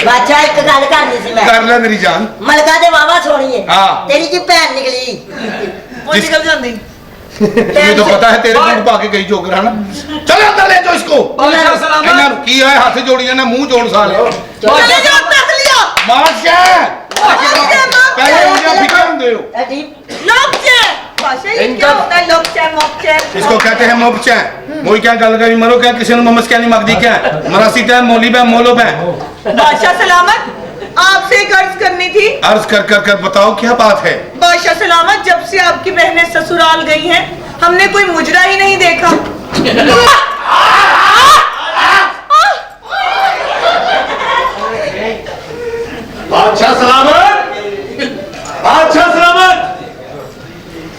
बादशाह एक गल करनी सी मैं। कर ले मेरी जान। मलका दे वावा सोनी है। हाँ। तेरी की भैन निकली वो निकल जाती। तुझे तो पता है तेरे मुंह पा के गई जोगरा ना। चल अंदर ले जाओ इसको। बादशाह सलामत। इन्हें की है हाथ जोड़ी ना मुंह जोड़ साले। चले जाओ तक लिया। बादशाह पहले मुझे फिक्र दे लोकचे बादशाह ये क्या होता है लोकचे मोकचे? इसको कहते हैं मोबचा। मोई क्या गल करी मरो क्या किसी ने ममस क्या नहीं मगदी क्या मरासी टाइम मोली बे मोलो बे। बादशाह सलामत आपसे एक अर्ज करनी थी। अर्ज कर कर कर बताओ क्या बात है। बादशाह सलामत जब से आपकी बहनें ससुराल गई हैं हमने कोई मुजरा ही नहीं देखा। बादशाह सलामत, बादशाह सलामत,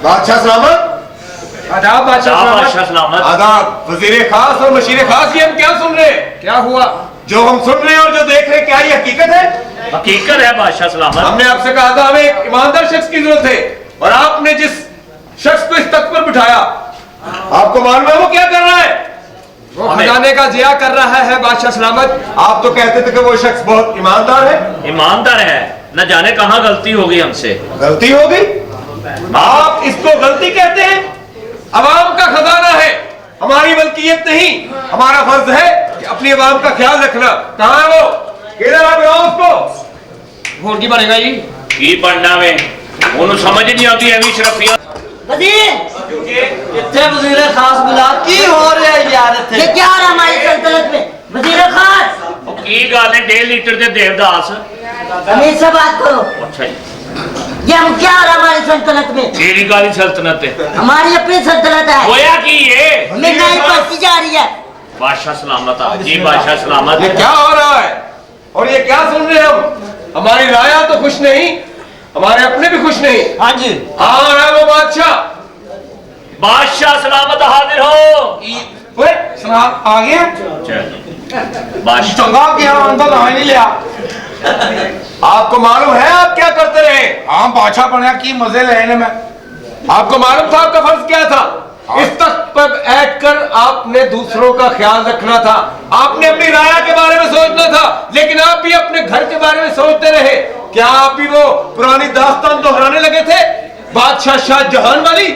बादशाह सलामत, आदाब बादशाह सलामत। आदाब वजीर खास और मशीर खास। ये हम क्या सुन रहे हैं? क्या हुआ? जो हम सुन रहे हैं और जो देख रहे हैं क्या ये हकीकत है? हकीकत है बादशाह सलामत। हमने आपसे कहा था हमें एक ईमानदार शख्स की जरूरत है और आपने जिस शख्स को इस तख्त पर बिठाया आपको मालूम है वो क्या कर रहा है? वो खजाने का जिया कर रहा है बादशाह सलामत। आप तो कहते थे कि वो शख्स बहुत ईमानदार है। ईमानदार है, न जाने कहाँ गलती होगी हमसे। गलती हो गई? आप इसको गलती कहते हैं? अवाम का खजाना है, हमारी मलकियत नहीं। हमारा फर्ज है कि अपनी अवाम का ख्याल रखना। कहाँ है वो? किधर आप उसको? फोन की बनेगा जी की पढ़ना में उन्हें समझ नहीं आती एवी शरफिया। वजीर इतने वजीर खास बुला की हो रहा है यार इतने? ये क्या रहा हमारी सल्तनत में वजीर खास? की गल है 1.5 लीटर दे देवदास। हमें से बात करो। अच्छा जी ये हम क्या रहा हमारी सल्तनत में? तेरी गाली सल्तनत है, हमारी अपनी सल्तनत है। होया की ये महंगाई बढ़ती जा रही है। बादशाह सलामत आप जी। बादशाह सलामत। ये क्या हो रहा है और ये क्या सुन रहे हैं हम? हमारी राया तो खुश नहीं, हमारे अपने भी खुश नहीं। हाँ जी आ रहा है वो बादशाह। बादशाह सलामत हाजिर हो। ओए सलाम आ गया। बादशाह चंगा क्या अंदर आ नहीं लिया। आपको मालूम है आप क्या करते रहे? हाँ बादशाह बनया की मजे लेने में। आपको मालूम था आपका फर्ज क्या था? इस तख्त पर बैठ कर आपने दूसरों का ख्याल रखना था। आपने अपनी राया के बारे में सोचना था, लेकिन आप भी अपने घर के बारे में सोचते रहे। क्या आप भी वो पुरानी दास्तान दोहराने लगे थे बादशाह शाहजहां वाली,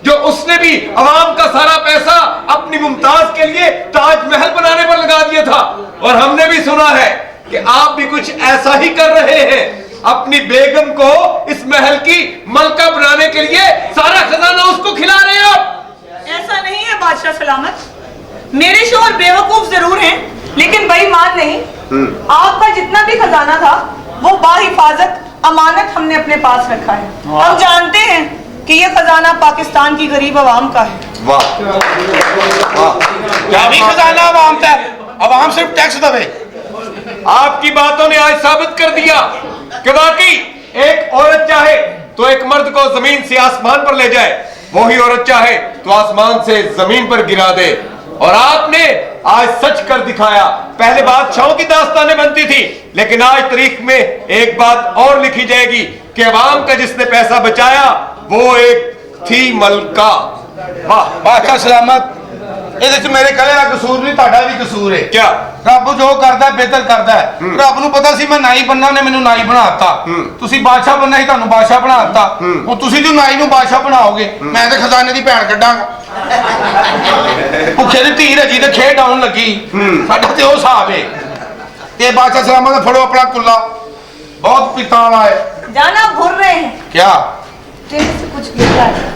जो उसने भी अवाम का सारा पैसा अपनी मुमताज के लिए ताजमहल बनाने पर लगा दिया था? और हमने भी सुना है कि आप भी कुछ ऐसा ही कर रहे हैं। अपनी बेगम को इस महल की मलका बनाने के लिए सारा खजाना उसको खिला रहे हैं आप। ऐसा नहीं है बादशाह सलामत, मेरे शोहर बेवकूफ जरूर हैं लेकिन बेईमान नहीं। आपका जितना भी खजाना था वो बाहिफाजत अमानत हमने अपने पास रखा है। हम जानते हैं कि ये खजाना पाकिस्तान की गरीब आवाम का है। वाह क्या भी खजाना आवाम का है? आवाम सिर्फ टैक्स दबे। आपकी बातों ने आज साबित कर दिया कि वाकई एक औरत चाहे तो एक मर्द को जमीन से आसमान पर ले जाए, वही औरत चाहे तो आसमान से जमीन पर गिरा दे। और आपने आज सच कर दिखाया। पहले बादशाहों की दास्तानें बनती थी, लेकिन आज तारीख में एक बात और लिखी जाएगी कि अवाम का जिसने पैसा बचाया वो एक थी मलका। वाह बादशाह सलामत। ਇਹਦੇ ਚ ਮੇਰੇ ਕੱਲੇ ਦਾ ਕਸੂਰ ਨਹੀਂ, ਤੁਹਾਡਾ ਵੀ ਕਸੂਰ ਹੈ। क्या? ਰੱਬ ਜੋ ਕਰਦਾ ਬਿਹਤਰ ਕਰਦਾ ਹੈ। ਰੱਬ ਨੂੰ ਪਤਾ ਸੀ ਮੈਂ ਨਾਈ ਬੰਨਾ, ਨੇ ਮੈਨੂੰ ਨਾਈ ਬਣਾਤਾ। ਤੁਸੀਂ ਬਾਦਸ਼ਾਹ ਬੰਨਾ ਸੀ, ਤੁਹਾਨੂੰ ਬਾਦਸ਼ਾਹ ਬਣਾਤਾ। ਹੁਣ ਤੁਸੀਂ ਜੋ ਨਾਈ ਨੂੰ ਬਾਦਸ਼ਾਹ ਬਣਾਓਗੇ, ਮੈਂ ਤੇ ਖਜ਼ਾਨੇ ਦੀ ਭੈਣ ਕੱਢਾਂਗਾ। ਭੁੱਖੇ ਦੀ ਧੀ ਰਜੀ ਤੇ ਖੇਡ ਆਉਣ ਲੱਗੀ। ਸਾਡੇ ਤੇ ਉਹ ਹਿਸਾਬ ਹੈ। ਤੇ ਬਾਦਸ਼ਾਹ ਸਲਾਮਤ ਫੜੋ ਆਪਣਾ ਕੁੱਲਾ, ਬਹੁਤ ਪਿੱਤਾਂ ਵਾਲਾ ਹੈ। जाना भूल रहे हैं क्या ट्रेन से कुछ गिरता है।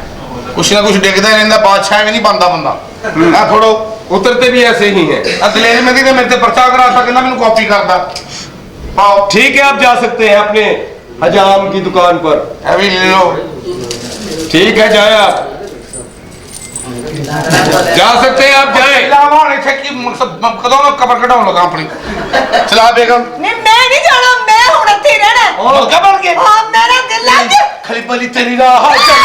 कुछ ना कुछ डिगदा ही रहता, बादशाह भी नहीं बनता बंदा। मैं थोड़ो उतरते भी ऐसे ही हैं। दलेर में मेरे ते पर्चा कराता, कहना मैंने कॉपी करता। पाओ ठीक है आप जा सकते हैं अपने हजाम की दुकान पर। अभी ले लो। ठीक है जाए आप, जा सकते हैं आप जाए। लावाने थे कि मकसद कदों में कबर कटाऊं लगा अपनी। चला बेगम। नहीं मैं नहीं जाना, मैं हूं इत्थे ही रहना। ओ क्या बन गए? हां मेरा दिल लग गया। खलीफा ली तेरी राह चल।